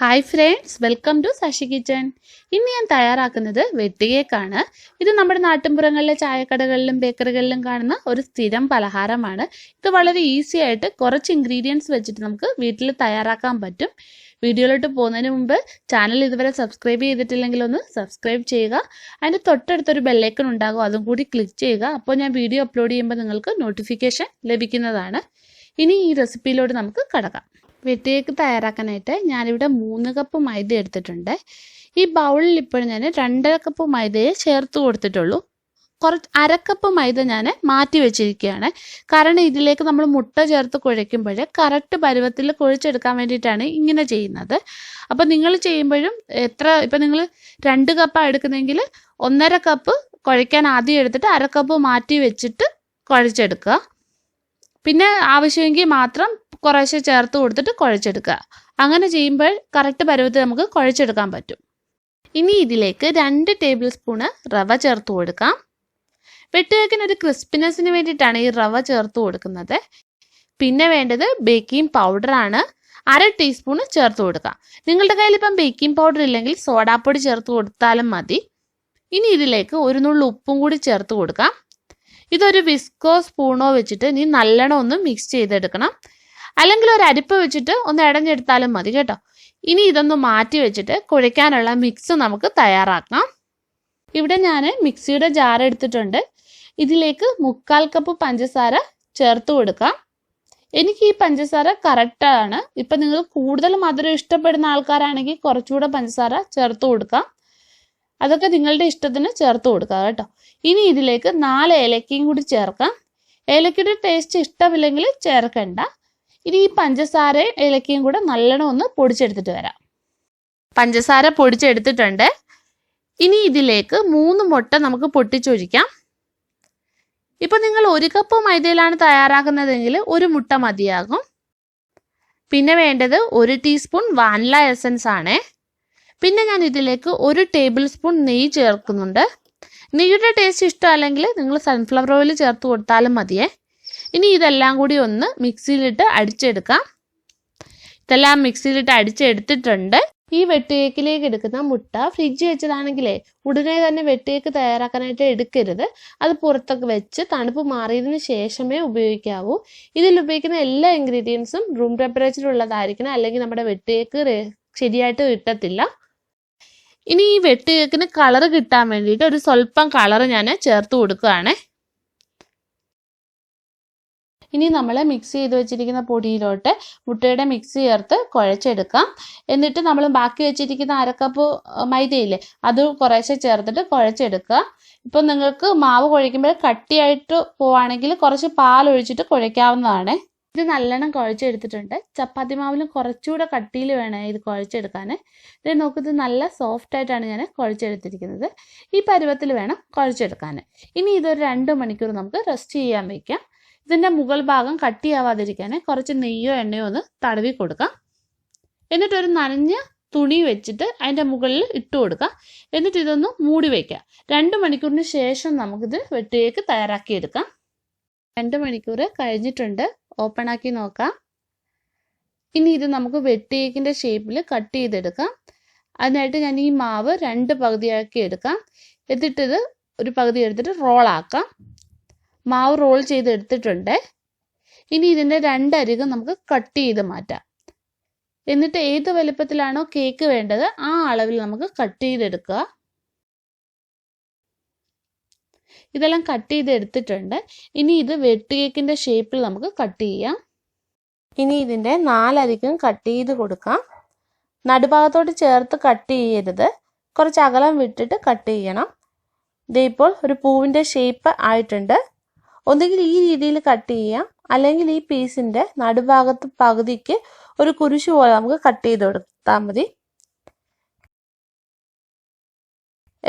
Hi friends, welcome to Sasi kitchen. ഇന്ന് ഞാൻ തയ്യാറാക്കുന്നത് വെട്ട് കേക്കാണ്. ഇത് നമ്മുടെ നാട്ടിൻപുറങ്ങളിലെ ചായക്കടകളിലും ബേക്കറികളിലും കാണുന്ന ഒരു സ്ഥിരം പലഹാരമാണ്. ഇത് വളരെ ഈസി ആയിട്ട് കുറച്ച് ഇൻഗ്രീഡിയൻസ് വെച്ചിട്ട് നമുക്ക് വീട്ടിൽ തയ്യാറാക്കാൻ പറ്റും. വീഡിയോയിലോട്ട് പോകുന്നതിന് മുമ്പ് ചാനൽ ഇതുവരെ സബ്സ്ക്രൈബ് ചെയ്തിട്ടില്ലെങ്കിൽ ഒന്ന് സബ്സ്ക്രൈബ് ചെയ്യുക. അതിൻ്റെ തൊട്ടടുത്തൊരു ബെല്ലൈക്കൺ ഉണ്ടാകും, അതും കൂടി ക്ലിക്ക് ചെയ്യുക. അപ്പോൾ ഞാൻ വീഡിയോ അപ്ലോഡ് ചെയ്യുമ്പോൾ നിങ്ങൾക്ക് നോട്ടിഫിക്കേഷൻ ലഭിക്കുന്നതാണ്. ഇനി ഈ റെസിപ്പിയിലോട്ട് നമുക്ക് കടക്കാം. വെട്ട് കേക്ക് തയ്യാറാക്കാനായിട്ട് ഞാനിവിടെ 3 കപ്പ് മൈദ എടുത്തിട്ടുണ്ട്. ഈ ബൗളിൽ ഇപ്പോഴും ഞാൻ 2.5 കപ്പ് മൈദയെ ചേർത്ത് കൊടുത്തിട്ടുള്ളൂ. അരക്കപ്പ് മൈദ ഞാൻ മാറ്റി വെച്ചിരിക്കുകയാണ്. കാരണം ഇതിലേക്ക് നമ്മൾ മുട്ട ചേർത്ത് കുഴയ്ക്കുമ്പോൾ കറക്റ്റ് പരുവത്തിൽ കുഴച്ചെടുക്കാൻ വേണ്ടിയിട്ടാണ് ഇങ്ങനെ ചെയ്യുന്നത്. അപ്പോൾ നിങ്ങൾ ചെയ്യുമ്പോഴും ഇപ്പം നിങ്ങൾ 2 കപ്പാണ് എടുക്കുന്നതെങ്കിൽ 1.5 കപ്പ് കുഴയ്ക്കാൻ ആദ്യം എടുത്തിട്ട് അരക്കപ്പ് മാറ്റി വെച്ചിട്ട് കുഴച്ചെടുക്കുക. പിന്നെ ആവശ്യമെങ്കിൽ മാത്രം കുറേശ്ശെ ചേർത്ത് കൊടുത്തിട്ട് കുഴച്ചെടുക്കുക. അങ്ങനെ ചെയ്യുമ്പോൾ കറക്റ്റ് പരുവത്തിൽ നമുക്ക് കുഴച്ചെടുക്കാൻ പറ്റും. ഇനി ഇതിലേക്ക് 2 ടേബിൾ സ്പൂണ് റവ ചേർത്ത് കൊടുക്കാം. വെട്ടുകേക്കിന് ഒരു ക്രിസ്പിനെസ്സിന് വേണ്ടിയിട്ടാണ് ഈ റവ ചേർത്ത് കൊടുക്കുന്നത്. പിന്നെ വേണ്ടത് ബേക്കിംഗ് പൗഡറാണ്. 1/2 ടീസ്പൂണ് ചേർത്ത് കൊടുക്കാം. നിങ്ങളുടെ കയ്യിൽ ഇപ്പം ബേക്കിംഗ് പൗഡർ ഇല്ലെങ്കിൽ സോഡാപ്പൊടി ചേർത്ത് കൊടുത്താലും മതി. ഇനി ഇതിലേക്ക് ഒരു നുള്ളു ഉപ്പും കൂടി ചേർത്ത് കൊടുക്കാം. ഇതൊരു വിസ്കോ സ്പൂണോ വെച്ചിട്ട് നീ നല്ലോണം ഒന്ന് മിക്സ് ചെയ്തെടുക്കണം. അല്ലെങ്കിൽ ഒരു അരിപ്പ് വെച്ചിട്ട് ഒന്ന് ഇടഞ്ഞെടുത്താലും മതി കേട്ടോ. ഇനി ഇതൊന്ന് മാറ്റി വെച്ചിട്ട് കുഴയ്ക്കാനുള്ള മിക്സ് നമുക്ക് തയ്യാറാക്കാം. ഇവിടെ ഞാൻ മിക്സിയുടെ ജാർ എടുത്തിട്ടുണ്ട്. ഇതിലേക്ക് 1/4 കപ്പ് പഞ്ചസാര ചേർത്ത് കൊടുക്കാം. എനിക്ക് ഈ പഞ്ചസാര കറക്റ്റാണ്. ഇപ്പം നിങ്ങൾ കൂടുതൽ മധുരം ഇഷ്ടപ്പെടുന്ന ആൾക്കാരാണെങ്കിൽ കുറച്ചുകൂടെ പഞ്ചസാര ചേർത്ത് കൊടുക്കാം. അതൊക്കെ നിങ്ങളുടെ ഇഷ്ടത്തിന് ചേർത്ത് കൊടുക്കുക കേട്ടോ. ഇനി ഇതിലേക്ക് 4 ഏലക്കയും കൂടി ചേർക്കാം. ഏലക്കയുടെ ടേസ്റ്റ് ഇഷ്ടമില്ലെങ്കിൽ ചേർക്കണ്ട. ഇനി ഈ പഞ്ചസാരയും ഏലക്കയും കൂടെ നല്ലോണം ഒന്ന് പൊടിച്ചെടുത്തിട്ട് വരാം. പഞ്ചസാര പൊടിച്ചെടുത്തിട്ടുണ്ട്. ഇനി ഇതിലേക്ക് 3 മുട്ട നമുക്ക് പൊട്ടിച്ചൊഴിക്കാം. ഇപ്പം നിങ്ങൾ 1 കപ്പ് മൈദയിലാണ് തയ്യാറാക്കുന്നതെങ്കിൽ 1 മുട്ട മതിയാകും. പിന്നെ വേണ്ടത് 1 ടീസ്പൂൺ വാനില എസൻസ് ആണ്. പിന്നെ ഞാൻ ഇതിലേക്ക് 1 ടേബിൾ സ്പൂൺ നെയ്യ് ചേർക്കുന്നുണ്ട്. നെയ്യുടെ ടേസ്റ്റ് ഇഷ്ടമല്ലെങ്കിൽ നിങ്ങൾ സൺഫ്ലവർ ഓയിൽ ചേർത്ത് കൊടുത്താലും മതിയേ. ഇനി ഇതെല്ലാം കൂടി ഒന്ന് മിക്സിയിലിട്ട് അടിച്ചെടുക്കാം. ഇതെല്ലാം മിക്സിയിലിട്ട് അടിച്ചെടുത്തിട്ടുണ്ട്. ഈ വെട്ടുകേക്കിലേക്ക് എടുക്കുന്ന മുട്ട ഫ്രിഡ്ജ് വെച്ചതാണെങ്കിലേ ഉടനെ തന്നെ വെട്ടുകേക്ക് തയ്യാറാക്കാനായിട്ട് എടുക്കരുത്. അത് പുറത്തൊക്കെ വെച്ച് തണുപ്പ് മാറിയതിന് ശേഷമേ ഉപയോഗിക്കാവൂ. ഇതിൽ ഉപയോഗിക്കുന്ന എല്ലാ ഇൻഗ്രീഡിയൻസും റൂം ടെമ്പറേച്ചറുള്ളതായിരിക്കണം, അല്ലെങ്കിൽ നമ്മുടെ വെട്ടുകേക്ക് ശരിയായിട്ട് കിട്ടത്തില്ല. ഇനി ഈ വെട്ടുകേക്കിന് കളർ കിട്ടാൻ വേണ്ടിയിട്ട് ഒരു സ്വല്പം കളർ ഞാൻ ചേർത്ത് കൊടുക്കുകയാണ്. ഇനി നമ്മൾ മിക്സ് ചെയ്ത് വെച്ചിരിക്കുന്ന പൊടിയിലോട്ട് മുട്ടയുടെ മിക്സ് ചേർത്ത് കുഴച്ചെടുക്കാം. എന്നിട്ട് നമ്മൾ ബാക്കി വെച്ചിരിക്കുന്ന 1/2 കപ്പ് മൈദയില്ലേ, അത് കുറേശ്ശെ ചേർത്തിട്ട് കുഴച്ചെടുക്കുക. ഇപ്പം നിങ്ങൾക്ക് മാവ് കുഴയ്ക്കുമ്പോൾ കട്ടിയായിട്ട് പോവുകയാണെങ്കിൽ കുറച്ച് പാലൊഴിച്ചിട്ട് കുഴയ്ക്കാവുന്നതാണ്. ഇത് നല്ലോണം കുഴച്ചെടുത്തിട്ടുണ്ട്. ചപ്പാത്തി മാവിലും കുറച്ചുകൂടെ കട്ടിയിൽ വേണം ഇത് കുഴച്ചെടുക്കാൻ. ഇത് നോക്കുന്നത് നല്ല സോഫ്റ്റ് ആയിട്ടാണ് ഞാൻ കുഴച്ചെടുത്തിരിക്കുന്നത്. ഈ പരുവത്തിൽ വേണം കുഴച്ചെടുക്കാൻ. ഇനി ഇതൊരു 2 മണിക്കൂർ നമുക്ക് റെസ്റ്റ് ചെയ്യാൻ വയ്ക്കാം. ഇതിൻ്റെ മുകൾ ഭാഗം കട്ടിയാവാതിരിക്കാൻ കുറച്ച് നെയ്യോ എണ്ണയോ ഒന്ന് തടവി കൊടുക്കാം. എന്നിട്ടൊരു നനഞ്ഞ തുണി വെച്ചിട്ട് അതിൻ്റെ മുകളിൽ ഇട്ട് കൊടുക്കാം. എന്നിട്ട് ഇതൊന്ന് മൂടി വയ്ക്കാം. 2 മണിക്കൂറിന് ശേഷം നമുക്കിത് വെട്ടുകേക്ക് തയ്യാറാക്കിയെടുക്കാം. 2 മണിക്കൂർ കഴിഞ്ഞിട്ടുണ്ട്. ഓപ്പൺ ആക്കി നോക്കാം. ഇനി ഇത് നമുക്ക് വെട്ടുകേക്കിൻ്റെ ഷേപ്പിൽ കട്ട് ചെയ്തെടുക്കാം. അതിനായിട്ട് ഞാൻ ഈ മാവ് 2 പകുതിയാക്കി എടുക്കാം. എന്നിട്ടിത് ഒരു പകുതി എടുത്തിട്ട് റോളാക്കാം. മാവ് റോൾ ചെയ്തെടുത്തിട്ടുണ്ട്. ഇനി ഇതിൻ്റെ 2 അരികും നമുക്ക് കട്ട് ചെയ്ത് മാറ്റാം. എന്നിട്ട് ഏത് വലുപ്പത്തിലാണോ കേക്ക് വേണ്ടത് ആ അളവിൽ നമുക്ക് കട്ട് ചെയ്തെടുക്കുക. ഇതെല്ലാം കട്ട് ചെയ്ത് എടുത്തിട്ടുണ്ട്. ഇനി ഇത് വെട്ടുകേക്കിൻ്റെ ഷേപ്പിൽ നമുക്ക് കട്ട് ചെയ്യാം. ഇനി ഇതിൻ്റെ 4 അരികും കട്ട് ചെയ്ത് കൊടുക്കാം. നടുഭാഗത്തോട്ട് ചേർത്ത് കട്ട് ചെയ്യരുത്, കുറച്ച് അകലം വിട്ടിട്ട് കട്ട് ചെയ്യണം. ഇപ്പോൾ ഒരു പൂവിൻ്റെ ഷേപ്പ് ആയിട്ടുണ്ട്. ഒന്നുകിൽ ഈ രീതിയിൽ കട്ട് ചെയ്യാം, അല്ലെങ്കിൽ ഈ പീസിൻ്റെ നടുഭാഗത്ത് പകുതിക്ക് ഒരു കുരിശ് പോലെ നമുക്ക് കട്ട് ചെയ്ത് കൊടുത്താൽ മതി.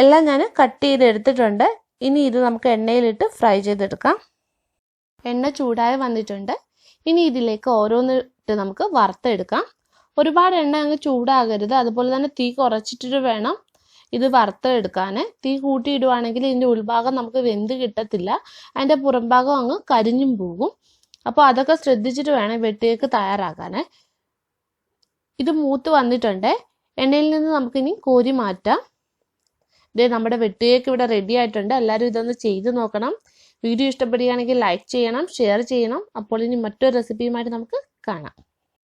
എല്ലാം ഞാൻ കട്ട് ചെയ്ത് എടുത്തിട്ടുണ്ട്. ഇനി ഇത് നമുക്ക് എണ്ണയിലിട്ട് ഫ്രൈ ചെയ്തെടുക്കാം. എണ്ണ ചൂടായി വന്നിട്ടുണ്ട്. ഇനി ഇതിലേക്ക് ഓരോന്നിട്ട് നമുക്ക് വറുത്തെടുക്കാം. ഒരുപാട് എണ്ണ അങ്ങ് ചൂടാകരുത്. അതുപോലെ തന്നെ തീ കുറച്ചിട്ട് വേണം ഇത് വറുത്തെടുക്കാൻ. തീ കൂട്ടിയിടുവാണെങ്കിൽ ഇതിൻ്റെ ഉൾഭാഗം നമുക്ക് വെന്ത് കിട്ടത്തില്ല, അതിൻ്റെ പുറംഭാഗം അങ്ങ് കരിഞ്ഞും പോകും. അപ്പോൾ അതൊക്കെ ശ്രദ്ധിച്ചിട്ട് വേണം വെട്ടുകേക്ക് തയ്യാറാക്കാൻ. ഇത് മൂത്ത് വന്നിട്ടുണ്ട്. എണ്ണയിൽ നിന്ന് നമുക്കിനി കോരി മാറ്റാം. ഇതേ നമ്മുടെ വെട്ട് കേക്ക് ഇവിടെ റെഡി ആയിട്ടുണ്ട്. എല്ലാവരും ഇതൊന്ന് ചെയ്ത് നോക്കണം. വീഡിയോ ഇഷ്ടപ്പെടുകയാണെങ്കിൽ ലൈക്ക് ചെയ്യണം, ഷെയർ ചെയ്യണം. അപ്പോൾ ഇനി മറ്റൊരു റെസിപ്പിയുമായിട്ട് നമുക്ക് കാണാം.